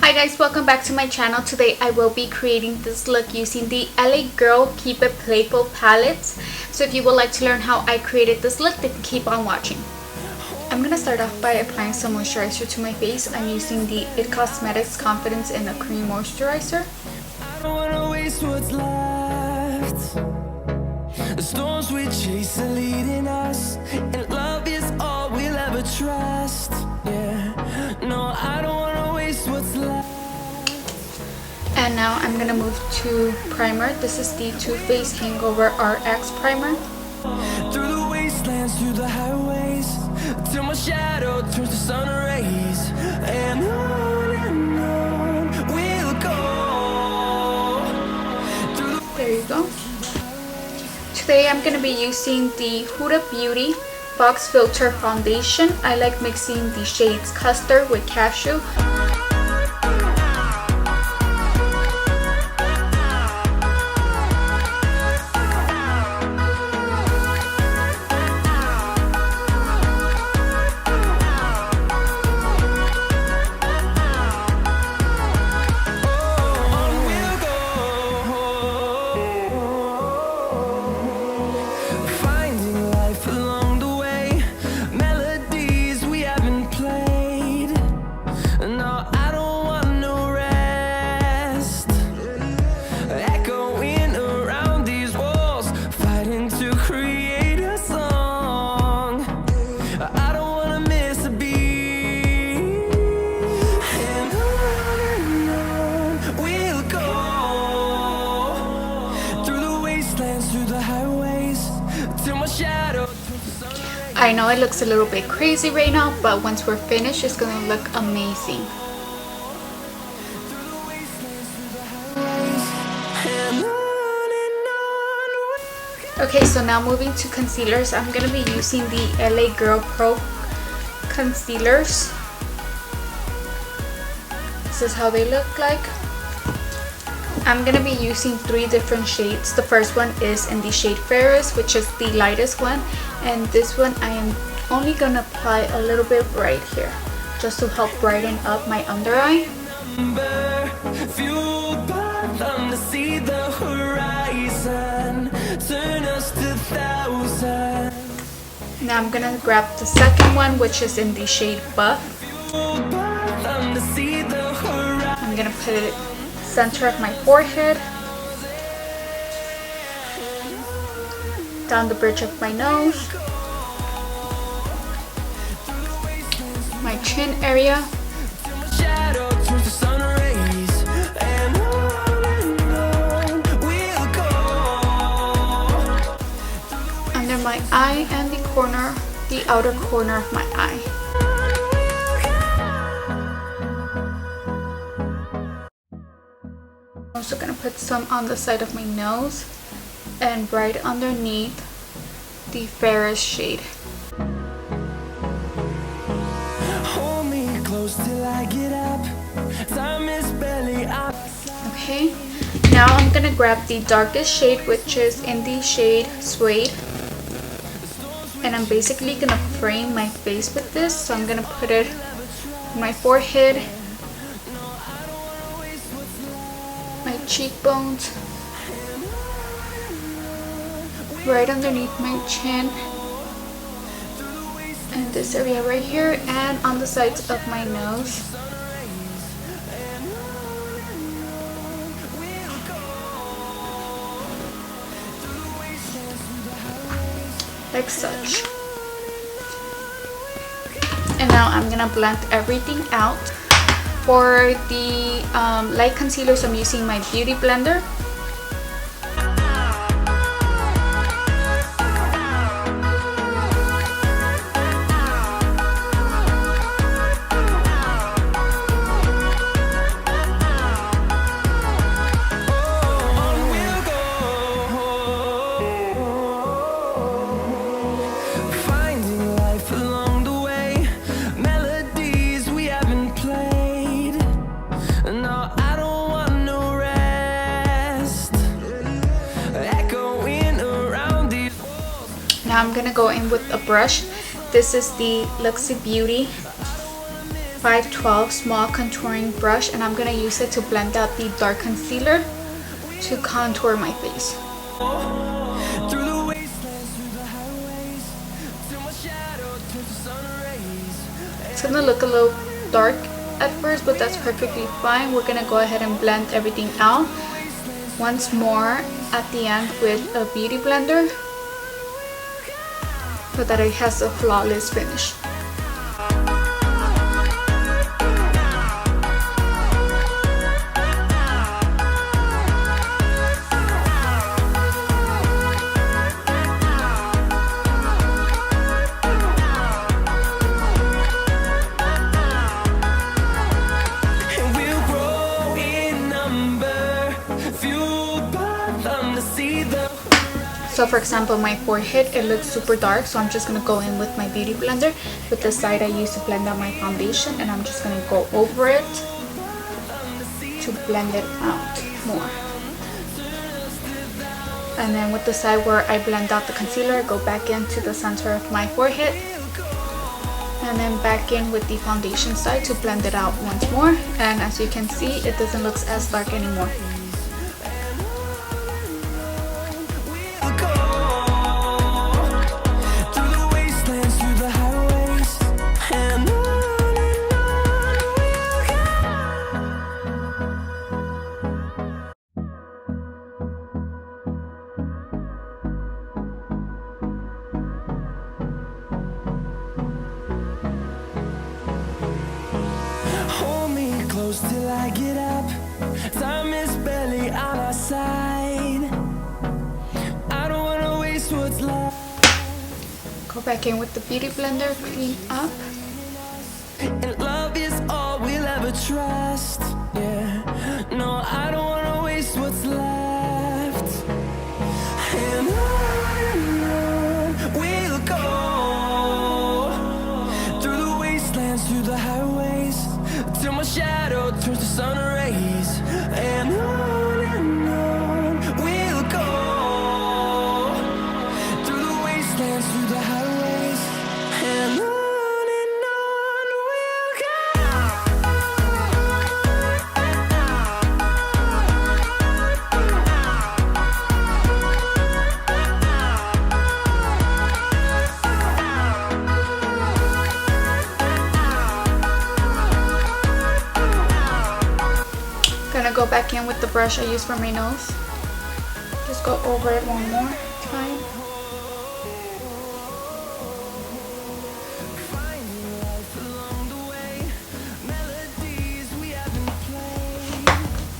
Hi guys, welcome back to my channel. Today I will be creating this look using the LA Girl Keep It Playful palettes. So if you would like to learn how I created this look, then keep on watching. I'm going to start off by applying some moisturizer to my face. I'm using the IT Cosmetics Confidence in a Cream Moisturizer. I don't wanna waste what's left. The storms we chase are leading us, and love is all we'll ever trust. Yeah, no, I don't wanna waste what's left. And now I'm gonna move to primer. This is the Too Faced Hangover RX primer. Through the wastelands, through the highways, till my shadow turns to sun rays, and on we'll go. There you go. Today I'm gonna be using the Huda Beauty Box Filter Foundation. I like mixing the shades Custard with Cashew. I know it looks a little bit crazy right now, but once we're finished, it's gonna look amazing. Okay, so now moving to concealers, I'm gonna be using the LA Girl Pro concealers. This is how they look like. I'm gonna be using 3 different shades. The first one is in the shade Ferris, which is the lightest one, and this one I am only gonna apply a little bit right here, just to help brighten up my under eye. Now I'm gonna grab the second one, which is in the shade Buff. I'm gonna put it center of my forehead, down the bridge of my nose, my chin area, under my eye and the outer corner of my eye. I'm also gonna put some on the side of my nose and right underneath the Ferris shade. Hold me close till I get up. Time is barely up. Okay, now I'm gonna grab the darkest shade, which is in the shade Suede, and I'm basically gonna frame my face with this. So I'm gonna put it on my forehead, my cheekbones, right underneath my chin, and this area right here, and on the sides of my nose. Like such. And now I'm gonna blend everything out. For the light concealers, I'm using my Beauty Blender. Now I'm gonna go in with a brush. This is the Luxy Beauty 512 small contouring brush, and I'm gonna use it to blend out the dark concealer to contour my face. It's gonna look a little dark at first, but that's perfectly fine. We're gonna go ahead and blend everything out once more at the end with a beauty blender so that it has a flawless finish. So for example, my forehead, it looks super dark, so I'm just going to go in with my beauty blender. With the side I use to blend out my foundation, and I'm just going to go over it to blend it out more. And then with the side where I blend out the concealer, I go back into the center of my forehead, and then back in with the foundation side to blend it out once more. And as you can see, it doesn't look as dark anymore. Till I get up, time is barely on our side. I don't wanna waste what's left. Go back in with the beauty blender, clean up. And love is all we'll ever trust. Yeah, no, I don't wanna waste what's left. And on we'll go, through the wastelands, through the highways, till my shadow turns to sun rays. And on we'll go, through the wastelands, through the highways, and on we'll go. Gonna go back in with the brush I used for my nose. Just go over it one more time.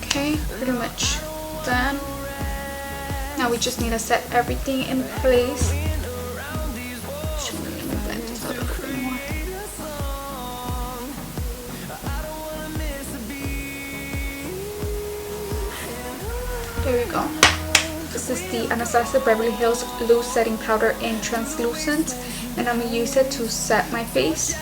Okay, pretty much done. Now we just need to set everything in place. Should we blend this out a little bit more? There we go. This is the Anastasia Beverly Hills Loose Setting Powder in Translucent, and I'm going to use it to set my face.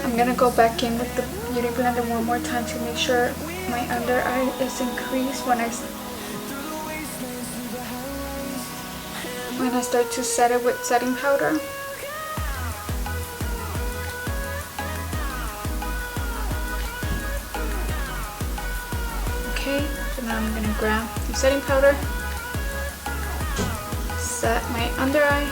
I'm going to go back in with the beauty blender one more time to make sure my under eye is increased when I start to set it with setting powder. Okay, so now I'm gonna grab the setting powder, set my under eye,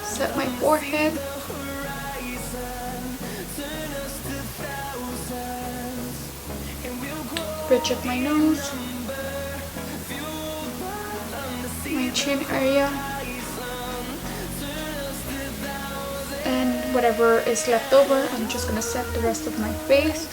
set my forehead, bridge up my nose, my chin area, and whatever is left over, I'm just gonna set the rest of my face.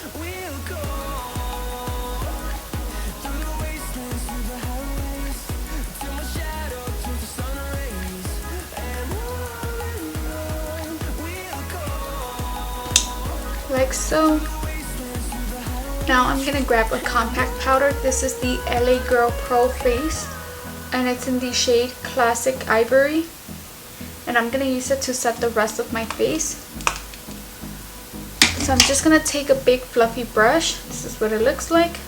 Like so. Now I'm gonna grab a compact powder. This is the LA Girl Pro Face, and it's in the shade Classic Ivory, and I'm gonna use it to set the rest of my face. So I'm just gonna take a big fluffy brush. This is what it looks like.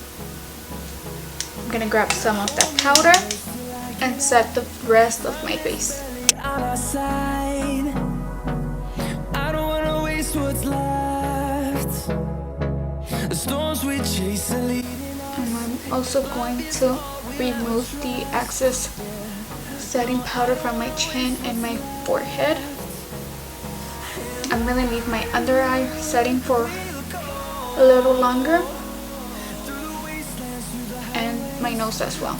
gonna grab some of that powder and set the rest of my face. On our side, I don't wanna waste what's left. The storms we chase are leading. And I'm also going to remove the excess setting powder from my chin and my forehead. I'm gonna leave my under eye setting for a little longer, and my nose as well.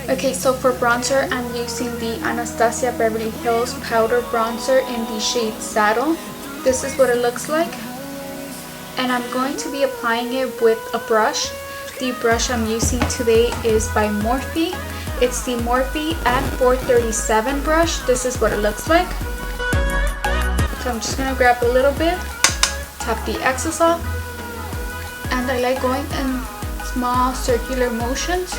Okay, so for bronzer, I'm using the Anastasia Beverly Hills powder bronzer in the shade Saddle. This is what it looks like, and I'm going to be applying it with a brush. The brush I'm using today is by Morphe. It's the Morphe at 437 brush. This is what it looks like. So I'm just gonna grab a little bit, tap the excess off, and I like going in small circular motions.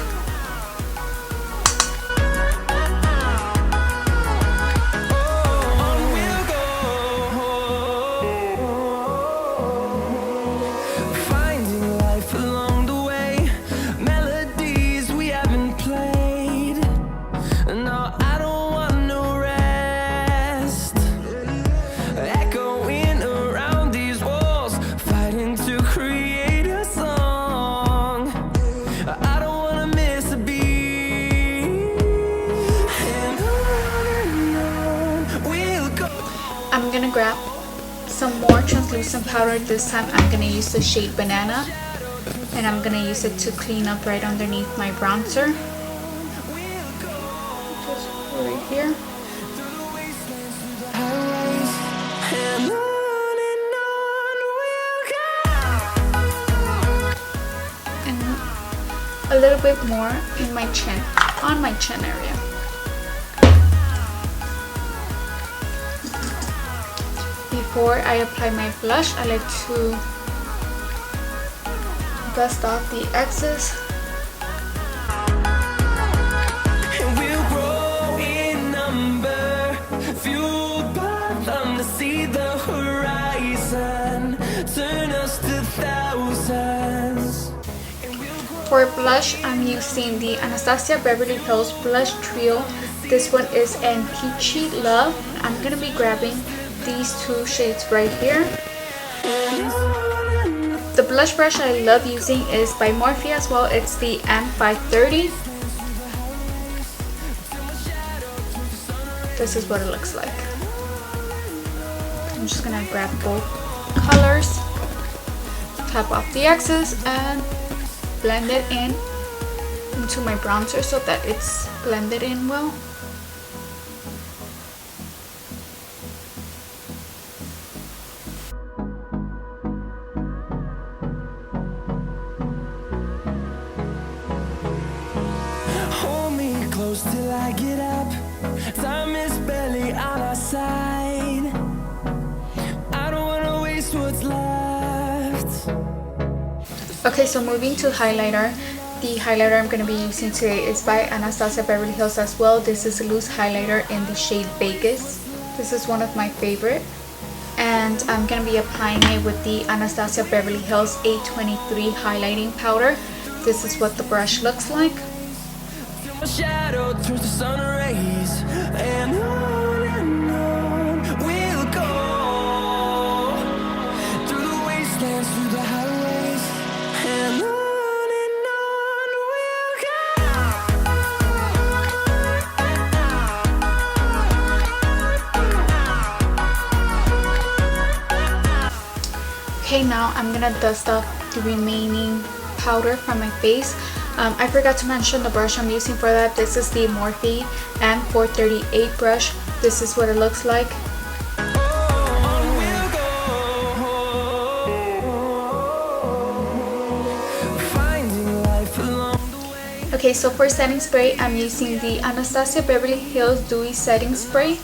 I'm gonna grab some more translucent powder. This time I'm gonna use the shade Banana, and I'm gonna use it to clean up right underneath my bronzer. Just right here. And a little bit more in my chin, on my chin area. Before I apply my blush, I like to dust off the excess. And we'll grow in number, fueled by them to see the horizon, turn us to thousands. For blush, I'm using the Anastasia Beverly Hills Blush Trio. This one is in Peachy Love. I'm gonna be grabbing these two shades right here. The blush brush I love using is by Morphe as well. It's the M530. This is what it looks like. I'm just gonna grab both colors, tap off the excess, and blend it in into my bronzer so that it's blended in well. Close till I get up. Time is barely on our side. I don't wanna waste what's left. Okay, so moving to highlighter. The highlighter I'm going to be using today is by Anastasia Beverly Hills as well. This is a loose highlighter in the shade Vegas. This is one of my favorite. And I'm going to be applying it with the Anastasia Beverly Hills 823 highlighting powder. This is what the brush looks like. My shadow turns to sun rays, and on we'll go, through the wastelands, through the highways, and on we'll go. Okay, now I'm gonna dust off the remaining powder from my face. I forgot to mention the brush I'm using for that. This is the Morphe M438 brush. This is what it looks like. Okay, so for setting spray, I'm using the Anastasia Beverly Hills Dewy Setting Spray.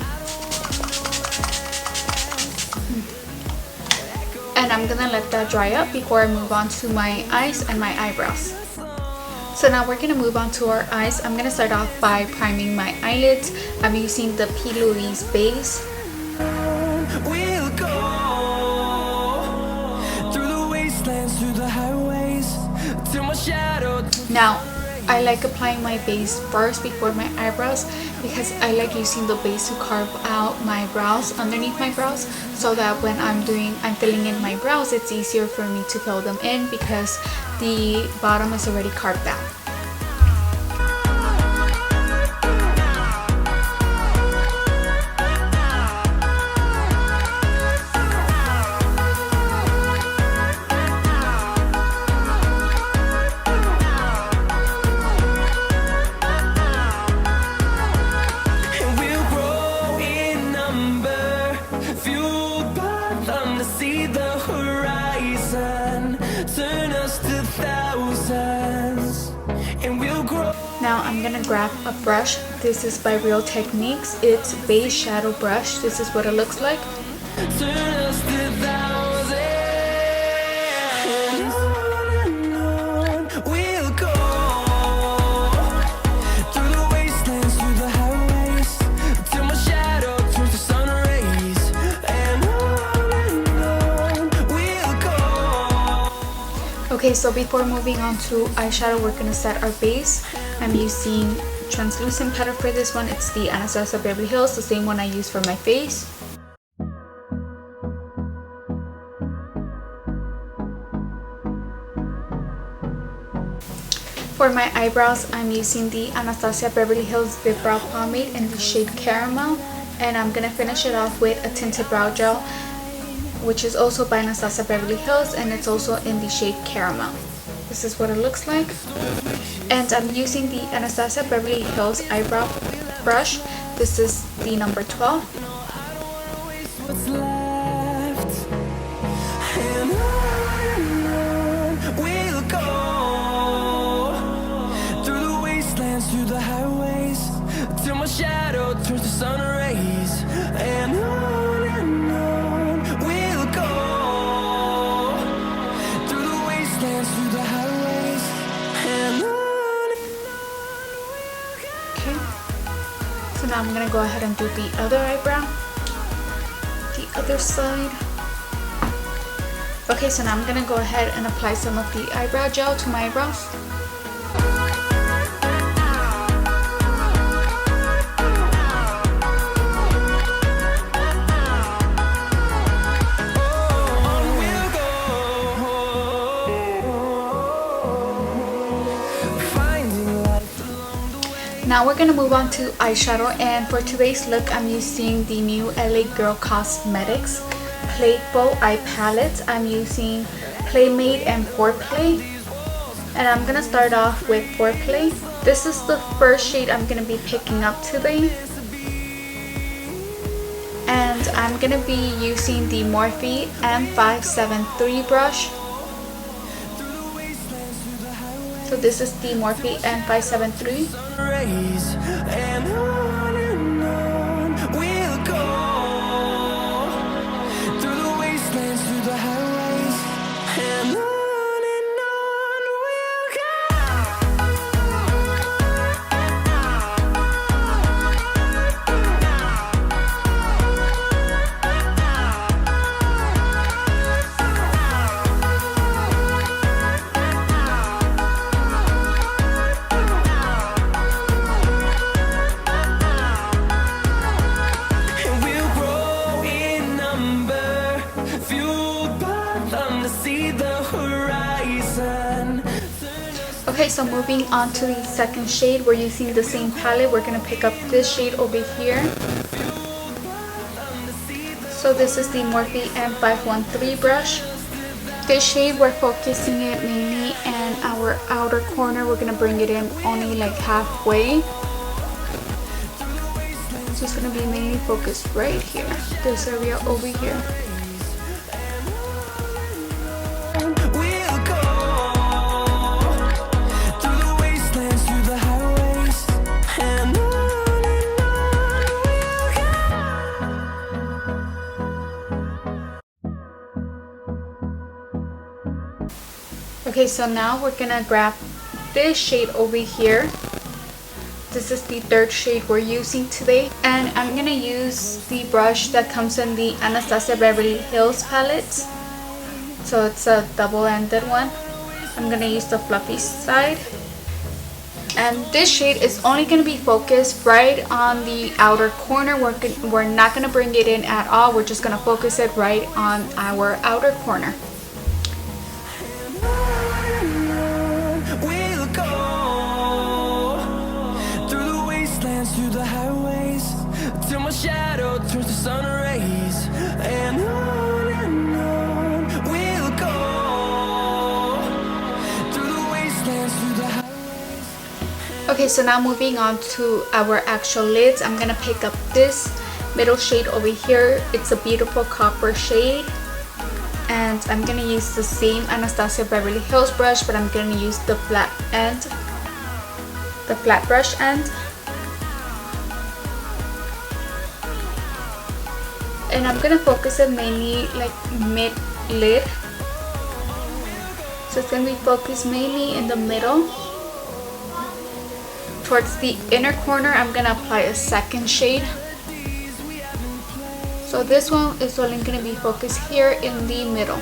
And I'm gonna let that dry up before I move on to my eyes and my eyebrows. So now we're gonna move on to our eyes. I'm gonna start off by priming my eyelids. I'm using the P. Louise base. We'll go through the wastelands, through the highways, till my shadow Now, I like applying my base first before my eyebrows because I like using the base to carve out my brows underneath my brows, so that when I'm filling in my brows, it's easier for me to fill them in because the bottom is already carved out. Now I'm gonna grab a brush. This is by Real Techniques. It's base shadow brush. This is what it looks like. Okay, so before moving on to eyeshadow, we're gonna set our base. I'm using translucent powder for this one. It's the Anastasia Beverly Hills, the same one I use for my face. For my eyebrows, I'm using the Anastasia Beverly Hills Big Brow Pomade in the shade Caramel, and I'm gonna finish it off with a tinted brow gel, which is also by Anastasia Beverly Hills, and it's also in the shade Caramel. This is what it looks like. And I'm using the Anastasia Beverly Hills eyebrow brush. This is the number 12. Through the highways till my shadow turns to sun rays, and on we'll go through the wastelands, through the highways, and on. Okay, so now I'm gonna go ahead and do the other eyebrow, the other side. Okay, so now I'm gonna go ahead and apply some of the eyebrow gel to my eyebrows. Now we're gonna move on to eyeshadow, and for today's look I'm using the new LA Girl Cosmetics Playful Eye Palettes. I'm using Playmate and Foreplay, and I'm gonna start off with Foreplay. This is the first shade I'm gonna be picking up today, and I'm gonna be using the Morphe M573 brush. So this is the Morphe M573. And on we'll go through the wastelands, through the highways, and on we'll Okay, so moving on to the second shade, we're using the same palette. We're going to pick up this shade over here. So this is the Morphe M513 brush. This shade, we're focusing it mainly in our outer corner. We're going to bring it in only like halfway. So it's going to be mainly focused right here, this area over here. Okay, so now we're gonna grab this shade over here. This is the third shade we're using today, and I'm gonna use the brush that comes in the Anastasia Beverly Hills palettes. So it's a double-ended one. I'm gonna use the fluffy side. And this shade is only going to be focused right on the outer corner. We're not going to bring it in at all. We're just going to focus it right on our outer corner. We'll go through the wastelands, through the highways, till my shadow turns to sun rays. And on we'll go through the wastelands, through the highways. Okay, so now moving on to our actual lids, I'm gonna pick up this middle shade over here. It's a beautiful copper shade, and I'm gonna use the same Anastasia Beverly Hills brush, but I'm gonna use the flat end, the flat brush end. And I'm gonna focus it mainly like mid lid. So it's gonna be focused mainly in the middle. Towards the inner corner, I'm gonna apply a second shade. So this one is only gonna be focused here in the middle.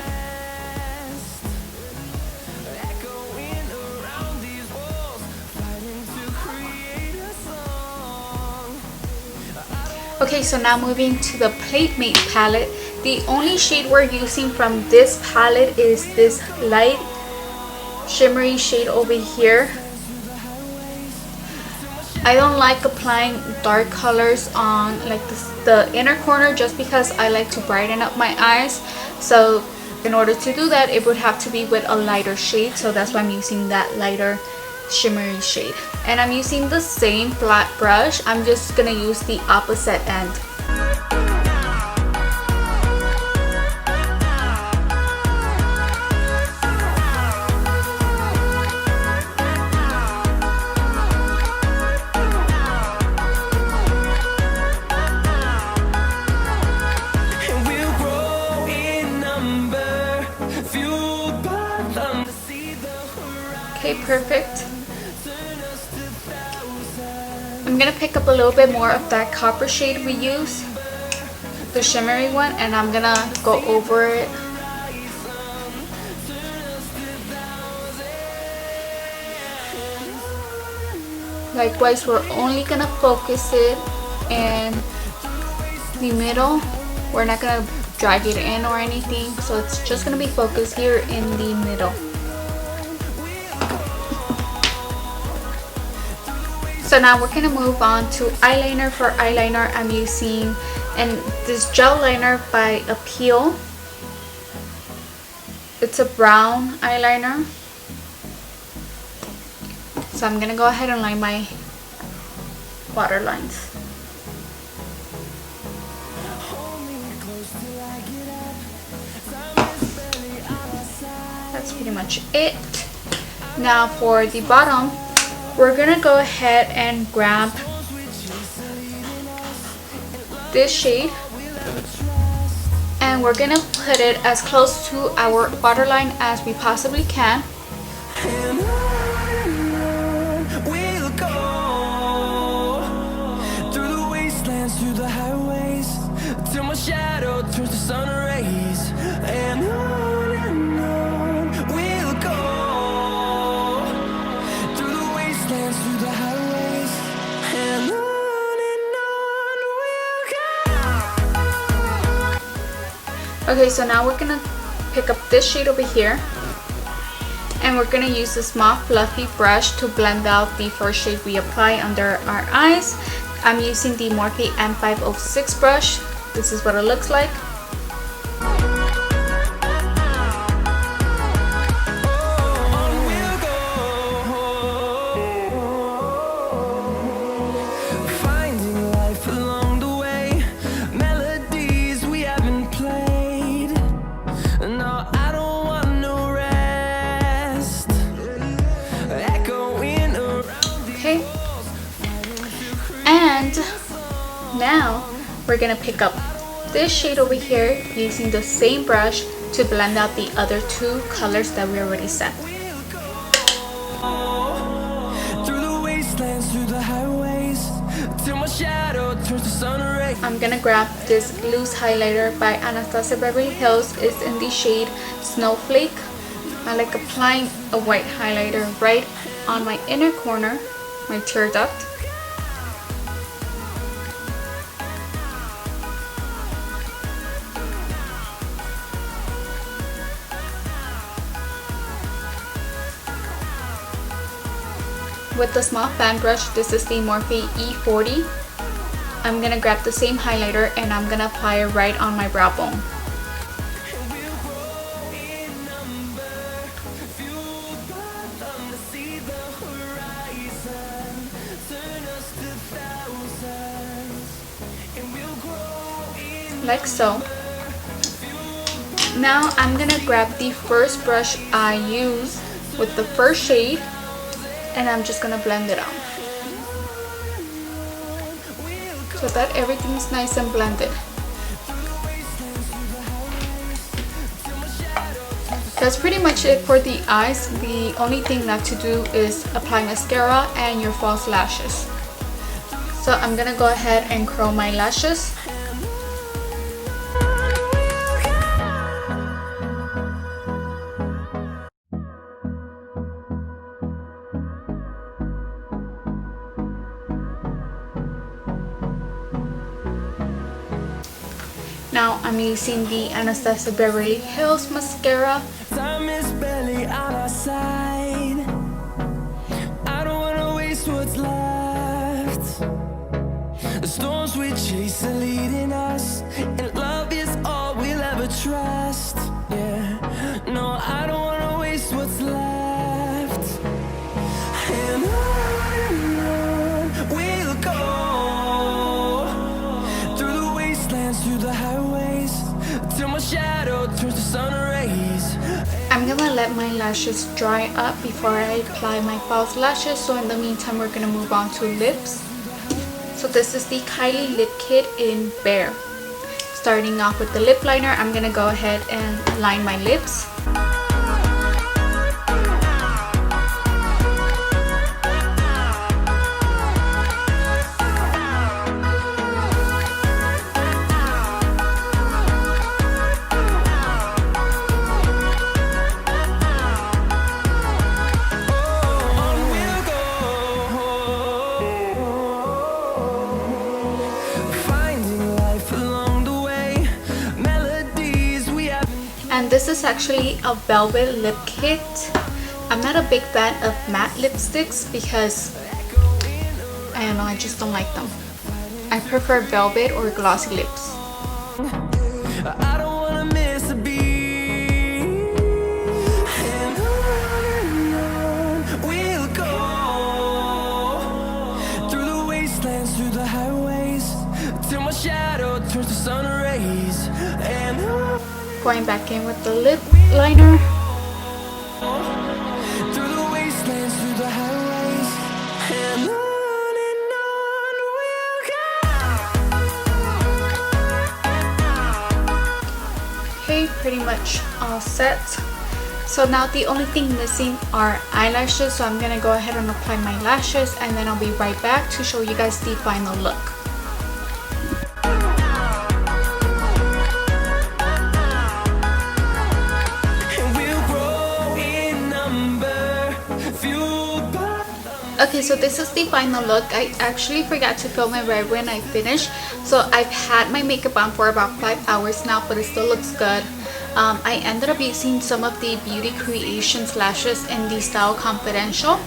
Okay, so now moving to the Playmate palette. The only shade we're using from this palette is this light shimmery shade over here. I don't like applying dark colors on like the inner corner, just because I like to brighten up my eyes. So in order to do that, it would have to be with a lighter shade. So that's why I'm using that lighter shimmery shade. And I'm using the same flat brush. I'm just gonna use the opposite end. Okay, perfect. I'm gonna pick up a little bit more of that copper shade we use, the shimmery one, and I'm gonna go over it. Likewise, we're only gonna focus it in the middle. We're not gonna drag it in or anything, so it's just gonna be focused here in the middle. So now we're gonna move on to eyeliner. For eyeliner, I'm using this gel liner by Appeal. It's a brown eyeliner. So I'm gonna go ahead and line my water lines. That's pretty much it. Now for the bottom, we're gonna go ahead and grab this shade, and we're gonna put it as close to our waterline as we possibly can. We'll go through the wastelands, through the highways, till my shadow turns to sun rays. And on we'll go through the wastelands, through the highways. And on we'll go. Okay, so now we're gonna pick up this shade over here, and we're gonna use a small fluffy brush to blend out the first shade we apply under our eyes. I'm using the Morphe M506 brush. This is what it looks like. Finding life along the way, melodies we haven't played. No, I don't want no rest. Echoing around the Okay, and now we're gonna pick up this shade over here using the same brush to blend out the other two colors that we already set. through the wastelands, through the highways, till my shadow turns to sun rays. I'm gonna grab this loose highlighter by Anastasia Beverly Hills. It's in the shade Snowflake. I like applying a white highlighter right on my inner corner. my tear duct. With the small fan brush, this is the Morphe E40. I'm gonna grab the same highlighter and I'm gonna apply it right on my brow bone. Like so. Now I'm gonna grab the first brush I use with the first shade and I'm just gonna blend it out so that everything's nice and blended. That's pretty much it for the eyes. The only thing left to do is apply mascara and your false lashes. So I'm gonna go ahead and curl my lashes. Now I'm using the Anastasia Beverly Hills mascara. Time is barely on our side. I don't wanna waste what's left. The storms we chase are leading us, and love is all we'll ever trust. Yeah, no, I don't wanna waste what's left. And on we'll go, through the wastelands, through the highways, till my shadow turns to sun rays. I'm gonna let my lashes dry up before I apply my false lashes, so in the meantime we're gonna move on to lips. So this is the Kylie Lip Kit in Bare. Starting off with the lip liner, I'm gonna go ahead and line my lips. And this is actually a velvet lip kit. I'm not a big fan of matte lipsticks because I don't know, I just don't like them. I prefer velvet or glossy lips. I don't wanna miss a beat. And on we'll go, through the wastelands, through the highways, till my shadow turns to sun rays. And on Going back in with the lip liner. through the wastelands, through the highways, and on we'll go. Okay, pretty much all set. So now the only thing missing are eyelashes, so I'm gonna go ahead and apply my lashes and then I'll be right back to show you guys the final look. Okay, so this is the final look. I actually forgot to film it right when I finished. So I've had my makeup on for about 5 hours now, but it still looks good. I ended up using some of the Beauty Creations lashes in the Style Confidential.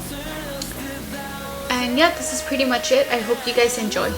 And yeah, this is pretty much it. I hope you guys enjoy.